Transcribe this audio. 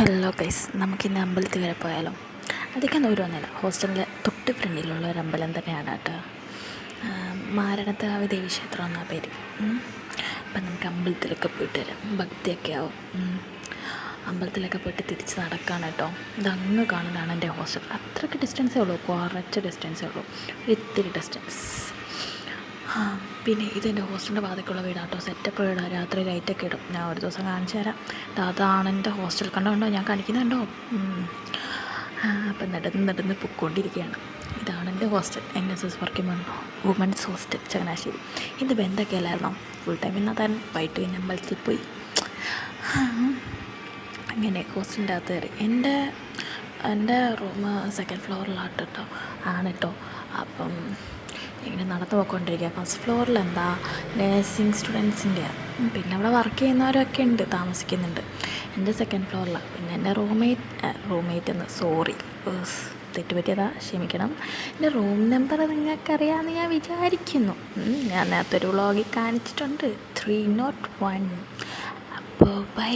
Hello guys, നമുക്കിന്ന് അമ്പലത്തിൽ വരെ പോയാലോ? അധികം ദൂരമൊന്നുമില്ല, ഹോസ്റ്റലിൻ്റെ തൊട്ട് ഫ്രണ്ടിലുള്ള ഒരു അമ്പലം തന്നെയാണ് കേട്ടോ. മാരണത്താവ് ദേവീക്ഷേത്രം എന്നാ പേര്. അപ്പം നമുക്ക് അമ്പലത്തിലൊക്കെ പോയിട്ട് വരാം, ഭക്തിയൊക്കെ ആവും. അമ്പലത്തിലൊക്കെ പോയിട്ട് തിരിച്ച് നടക്കാണ് കേട്ടോ. ഇതങ്ങ് കാണുന്നതാണ് എൻ്റെ ഹോസ്റ്റൽ. അത്രയ്ക്ക് ഡിസ്റ്റൻസേ ഉള്ളൂ, കുറച്ച് ഡിസ്റ്റൻസേ ഉള്ളൂ, ഇത്തിരി ഡിസ്റ്റൻസ്. പിന്നെ ഇതെൻ്റെ ഹോസ്റ്റലിൻ്റെ ഭാഗത്തേക്കുള്ള വീടാട്ടോ. സെറ്റപ്പ് വീടാണ്, രാത്രി ലൈറ്റൊക്കെ ഇടും. ഞാൻ ഒരു ദിവസം കാണിച്ചു തരാം. അതാണ് എൻ്റെ ഹോസ്റ്റൽ. കണ്ടോ, ഞാൻ കാണിക്കുന്നുണ്ടോ? അപ്പം നടന്ന് പൊയ്ക്കൊണ്ടിരിക്കുകയാണ്. ഇതാണ് എൻ്റെ hostel, NSS working women's hostel, Changanassery. ഇത് ബന്ധമൊക്കെയല്ലായിരുന്നോ? ഫുൾ ടൈം ഇന്നതാൻ വൈകിട്ട് കഴിഞ്ഞ് അമ്പലത്തിൽ പോയി. അങ്ങനെ ഹോസ്റ്റലിൻ്റെ അകത്ത് കയറി. എൻ്റെ റൂം സെക്കൻഡ് ഫ്ലോറിലാണ് കേട്ടോ, ആണ് കേട്ടോ. അപ്പം ഇങ്ങനെ നടന്നു പോയിക്കൊണ്ടിരിക്കുക. ഫസ്റ്റ് ഫ്ലോറിൽ എന്താ നേഴ്സിംഗ് സ്റ്റുഡൻസിൻ്റെയാണ്, പിന്നെ അവിടെ വർക്ക് ചെയ്യുന്നവരൊക്കെ ഉണ്ട്, താമസിക്കുന്നുണ്ട്. എൻ്റെ സെക്കൻഡ് ഫ്ലോറിലാണ്. പിന്നെ എൻ്റെ റൂംമേറ്റ് എന്ന് തെറ്റുപറ്റിയതാ, ക്ഷമിക്കണം. എൻ്റെ റൂം നമ്പർ നിങ്ങൾക്കറിയാമെന്ന് ഞാൻ വിചാരിക്കുന്നു. ഞാൻ നേരത്തെ ഒരു വ്ളോഗിൽ കാണിച്ചിട്ടുണ്ട്, 301. അപ്പോൾ ബൈ.